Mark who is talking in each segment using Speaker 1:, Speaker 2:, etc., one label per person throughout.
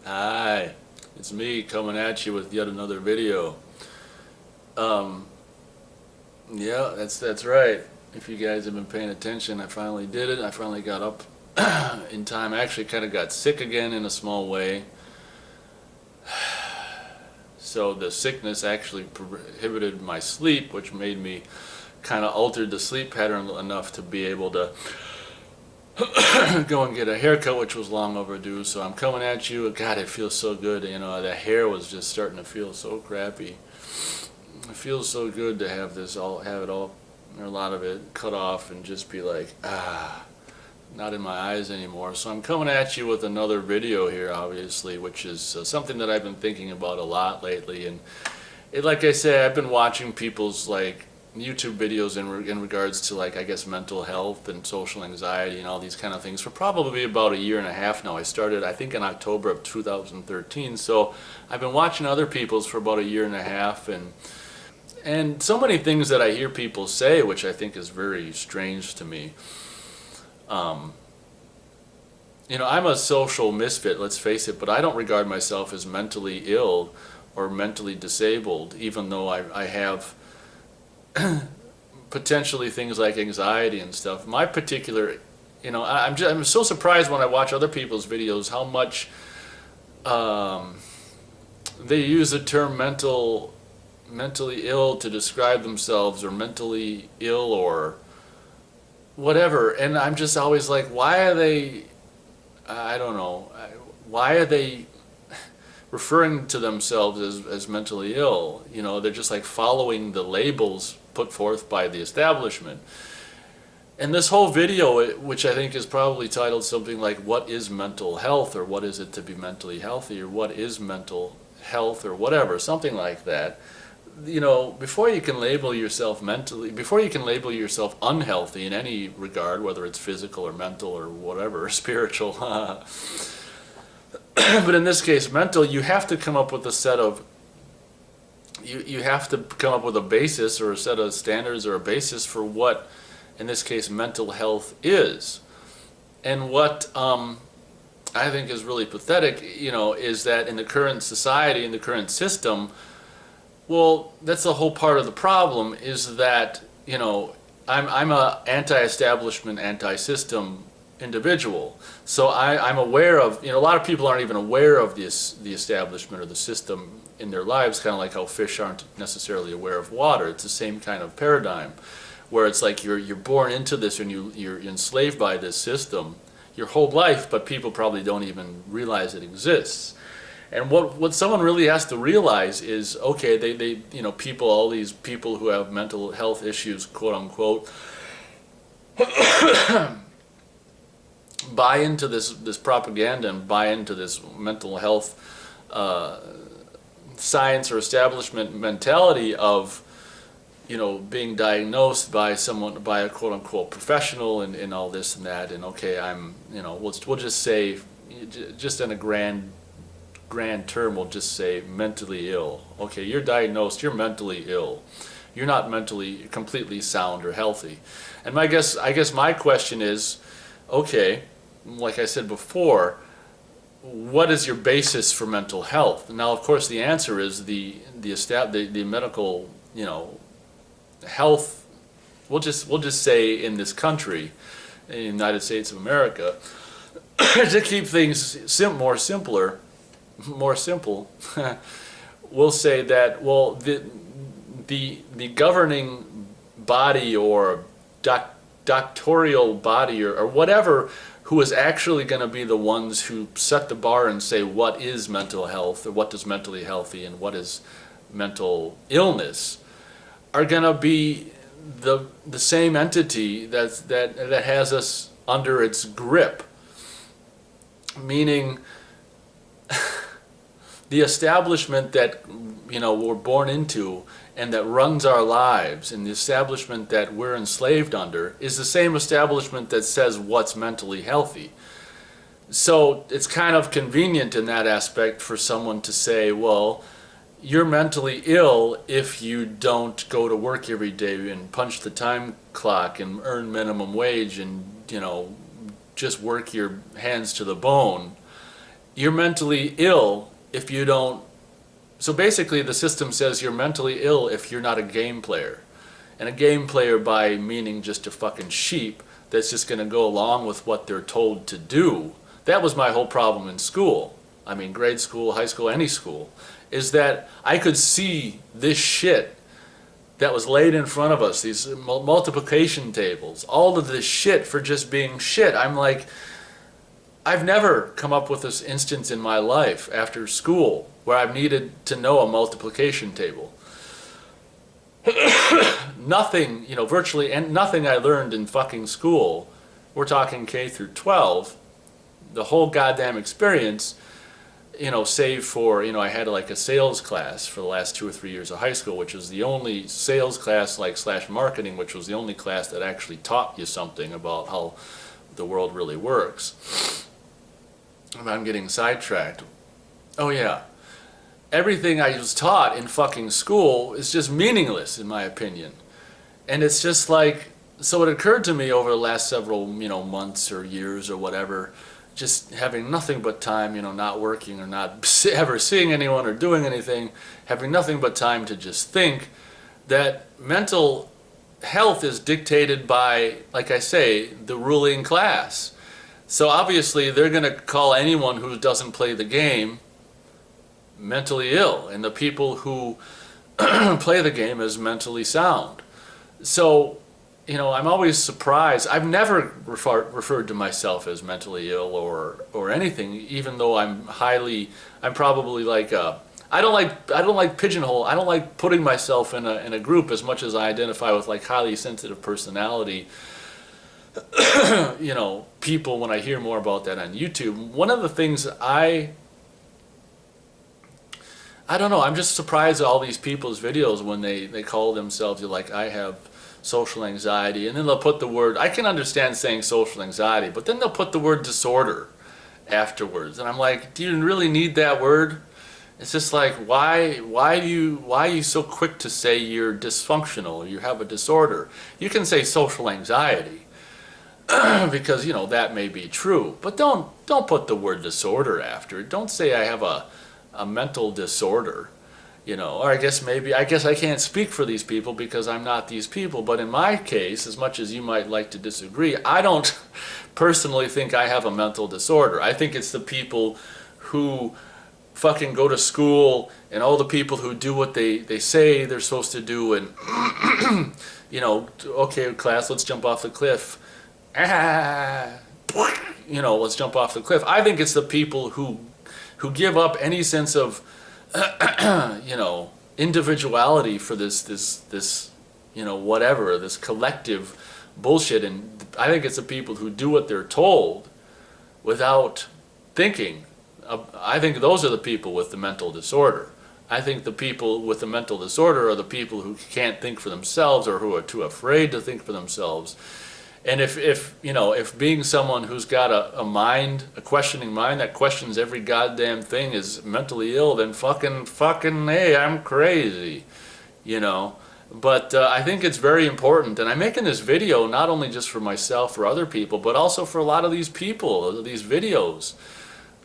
Speaker 1: Hi, it's me coming at you with yet another video. Um, yeah, that's right. If you guys have been paying attention, I finally did it. I finally got up in time. I actually kind of got sick again in a small way. So the sickness actually prohibited my sleep, which made me kind of altered the sleep pattern enough to be able to go and get a haircut, which was long overdue. So I'm coming at you. God, it feels so good. You know, the hair was just starting to feel so crappy. It feels so good to have this all, have it all, or a lot of it cut off and just be like, not in my eyes anymore. So I'm coming at you with another video here, obviously, which is something that I've been thinking about a lot lately. And like I say, I've been watching people's like YouTube videos in regards to, like, I guess mental health and social anxiety and all these kind of things for probably about a year and a half now. I started, I think, in October of 2013. So I've been watching other people's for about a year and a half, and so many things that I hear people say, which I think is very strange to me. Um, you know, I'm a social misfit, let's face it, but I don't regard myself as mentally ill or mentally disabled, even though I have potentially things like anxiety and stuff. My particular, I'm so surprised when I watch other people's videos how much um, they use the term mentally ill to describe themselves, or mentally ill, or whatever. And I'm just always like, why are they? I don't know. Why are they referring to themselves as mentally ill? You know, they're just like following the labels put forth by the establishment. And this whole video, which I think is probably titled something like "What is mental health?" or "What is it to be mentally healthy?" or "What is mental health?" or whatever, something like that. You know, before you can label yourself mentally, before you can label yourself unhealthy in any regard, whether it's physical or mental or whatever, spiritual, but in this case mental, you have to come up with a set of, you have to come up with a basis or a set of standards or a basis for what, in this case, mental health is. And what I think is really pathetic, you know, is that in the current society, in the current system, well, that's the whole part of the problem, is that, you know, I'm a anti-establishment, anti-system individual. So I'm aware of, you know, a lot of people aren't even aware of this, the establishment or the system in their lives, kind of like how fish aren't necessarily aware of water. It's the same kind of paradigm, where it's like you're born into this and you're enslaved by this system your whole life, but people probably don't even realize it exists. And what someone really has to realize is, okay, they you know, people, all these people who have mental health issues, quote unquote, buy into this propaganda and buy into this mental health uh, science or establishment mentality of, you know, being diagnosed by someone, by a quote unquote professional, and all this and that, and okay, I'm, you know, we'll just say, just in a grand term, we'll just say mentally ill. Okay, you're diagnosed, you're mentally ill. You're not mentally completely sound or healthy. And I guess my question is, okay, like I said before, what is your basis for mental health? Now, of course, the answer is the medical, you know, health. We'll just say in this country, in the United States of America, to keep things more simple, we'll say that, well, the governing body, or doctorial body, or whatever, who is actually going to be the ones who set the bar and say what is mental health, or what is mentally healthy, and what is mental illness, are going to be the same entity that has us under its grip, meaning the establishment that, you know, we're born into and that runs our lives, and the establishment that we're enslaved under, is the same establishment that says what's mentally healthy. So it's kind of convenient in that aspect for someone to say, well, you're mentally ill if you don't go to work every day and punch the time clock and earn minimum wage and, you know, just work your hands to the bone, you're mentally ill if you don't. So basically, the system says you're mentally ill if you're not a game player. And a game player by meaning just a fucking sheep that's just going to go along with what they're told to do. That was my whole problem in school. I mean, grade school, high school, any school, is that I could see this shit that was laid in front of us, these multiplication tables, all of this shit for just being shit. I'm like, I've never come up with this instance in my life after school where I've needed to know a multiplication table. Nothing, virtually, and nothing I learned in fucking school, we're talking K through 12, the whole goddamn experience, save for, I had like a sales class for the last 2 or 3 years of high school, which was the only sales class / marketing, which was the only class that actually taught you something about how the world really works. I'm getting sidetracked. Oh yeah. Everything I was taught in fucking school is just meaningless, in my opinion. And it's just like, so it occurred to me over the last several, months or years or whatever, just having nothing but time, not working or not ever seeing anyone or doing anything, having nothing but time to just think, that mental health is dictated by, like I say, the ruling class. So obviously they're going to call anyone who doesn't play the game mentally ill, and the people who play the game as mentally sound. So, I'm always surprised. I've never referred to myself as mentally ill or anything, even though I'm probably like I don't like pigeonhole. I don't like putting myself in a group as much as I identify with like highly sensitive personality. People, when I hear more about that on YouTube, one of the things I don't know, I'm just surprised at all these people's videos when they call themselves, like, I have social anxiety, and then they'll put the word, I can understand saying social anxiety, but then they'll put the word disorder afterwards, and I'm like, do you really need that word? It's just like, why are you so quick to say you're dysfunctional, you have a disorder? You can say social anxiety, because, that may be true, but don't put the word disorder after it. Don't say I have a mental disorder, or I guess I can't speak for these people because I'm not these people, but in my case, as much as you might like to disagree, I don't personally think I have a mental disorder. I think it's the people who fucking go to school and all the people who do what they say they're supposed to do, and okay, class, let's jump off the cliff. Let's jump off the cliff. I think it's the people who give up any sense of individuality for this whatever, this collective bullshit. And I think it's the people who do what they're told without thinking. I think those are the people with the mental disorder. I think the people with the mental disorder are the people who can't think for themselves or who are too afraid to think for themselves. And if being someone who's got a questioning mind that questions every goddamn thing is mentally ill, then fucking hey, I'm crazy, But I think it's very important, and I'm making this video not only just for myself or other people, but also for a lot of these people, these videos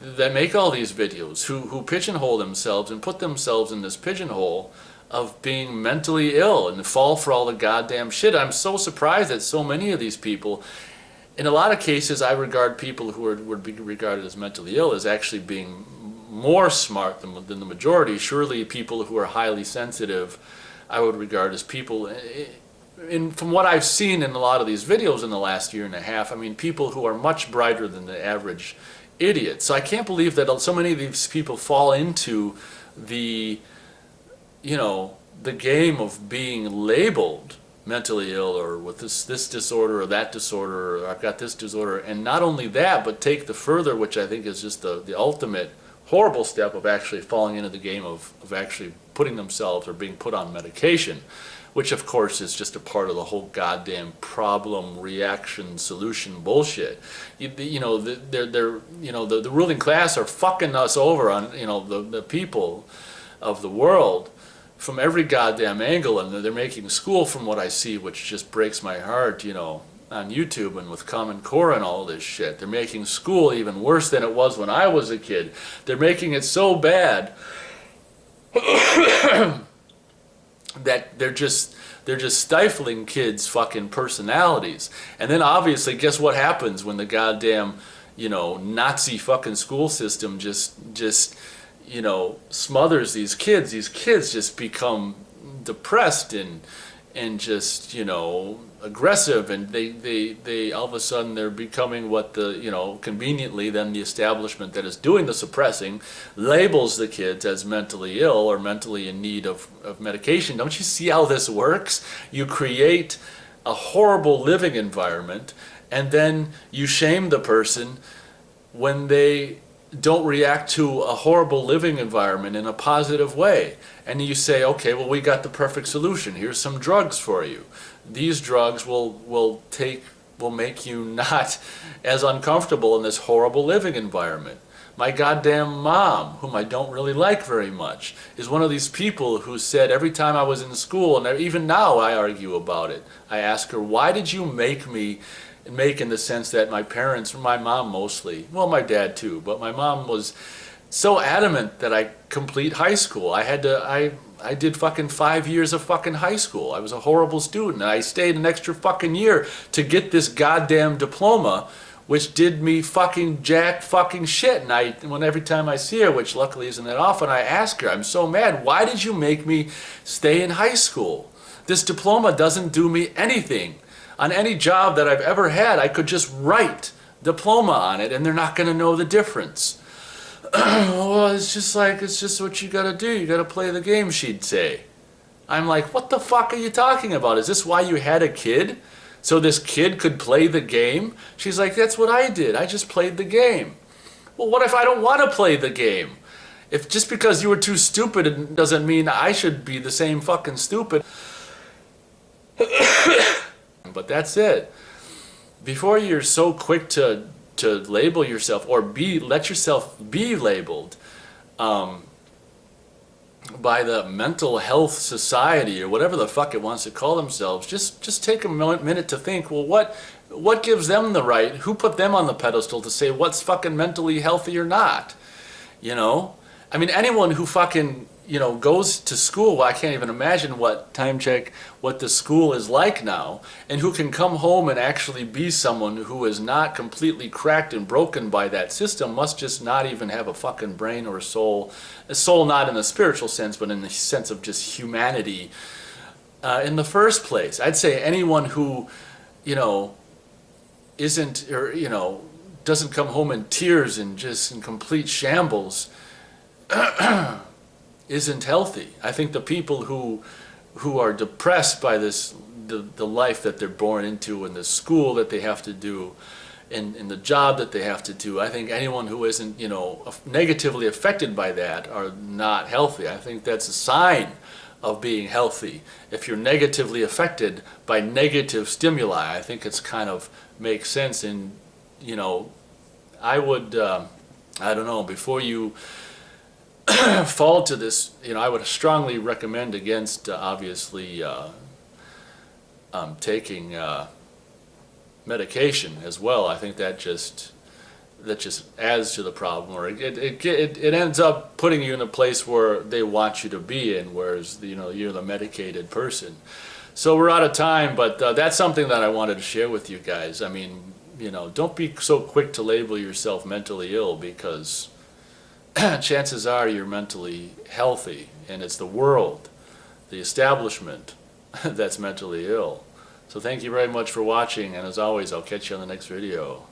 Speaker 1: that make all these videos, who pigeonhole themselves and put themselves in this pigeonhole of being mentally ill and fall for all the goddamn shit. I'm so surprised that so many of these people, in a lot of cases, I regard people who would be regarded as mentally ill as actually being more smart than the majority. Surely people who are highly sensitive, I would regard as people, from what I've seen in a lot of these videos in the last year and a half, I mean, people who are much brighter than the average idiot. So I can't believe that so many of these people fall into the game of being labeled mentally ill or with this disorder or that disorder, or I've got this disorder. And not only that, but take the further, which I think is just the ultimate horrible step of actually falling into the game of actually putting themselves or being put on medication, which of course is just a part of the whole goddamn problem, reaction, solution bullshit. The ruling class are fucking us over on, the people of the world from every goddamn angle, and they're making school, from what I see, which just breaks my heart, on YouTube and with Common Core and all this shit. They're making school even worse than it was when I was a kid. They're making it so bad that they're just stifling kids' fucking personalities. And then obviously, guess what happens when the goddamn, Nazi fucking school system just smothers these kids. These kids just become depressed and just, aggressive, and they all of a sudden they're becoming what conveniently then the establishment that is doing the suppressing labels the kids as mentally ill or mentally in need of medication. Don't you see how this works? You create a horrible living environment, and then you shame the person when they don't react to a horrible living environment in a positive way. And you say, okay, well, we got the perfect solution. Here's some drugs for you. These drugs will make you not as uncomfortable in this horrible living environment. My goddamn mom, whom I don't really like very much, is one of these people who said every time I was in school, and even now I argue about it, I ask her, why did you make in the sense that my parents, my mom mostly, well, my dad too, but my mom was so adamant that I complete high school. I did fucking 5 years of fucking high school. I was a horrible student. I stayed an extra fucking year to get this goddamn diploma, which did me fucking jack fucking shit. And every time I see her, which luckily isn't that often, I ask her, I'm so mad, why did you make me stay in high school? This diploma doesn't do me anything. On any job that I've ever had, I could just write diploma on it and they're not going to know the difference. Well, it's just what you got to do. You got to play the game, she'd say. I'm like, what the fuck are you talking about? Is this why you had a kid? So this kid could play the game? She's like, that's what I did. I just played the game. Well, what if I don't want to play the game? If just because you were too stupid, it doesn't mean I should be the same fucking stupid. But that's it. Before you're so quick to label yourself or let yourself be labeled by the mental health society or whatever the fuck it wants to call themselves, just take a minute to think, well, what gives them the right? Who put them on the pedestal to say what's fucking mentally healthy or not? I mean, anyone who fucking goes to school, well, I can't even imagine what the school is like now, and who can come home and actually be someone who is not completely cracked and broken by that system, must just not even have a fucking brain or a soul not in the spiritual sense, but in the sense of just humanity in the first place. I'd say anyone who, isn't, or, doesn't come home in tears and just in complete shambles, isn't healthy. I think the people who are depressed by the life that they're born into and the school that they have to do and the job that they have to do, I think anyone who isn't, negatively affected by that are not healthy. I think that's a sign of being healthy. If you're negatively affected by negative stimuli, I think it's kind of makes sense. And, I would, I don't know, before you fall to this, I would strongly recommend against obviously taking medication as well. I think that just adds to the problem, or it ends up putting you in a place where they want you to be in, whereas you're the medicated person. So we're out of time, but that's something that I wanted to share with you guys. I mean, don't be so quick to label yourself mentally ill, because chances are you're mentally healthy, and it's the world, the establishment, that's mentally ill. So thank you very much for watching, and as always, I'll catch you on the next video.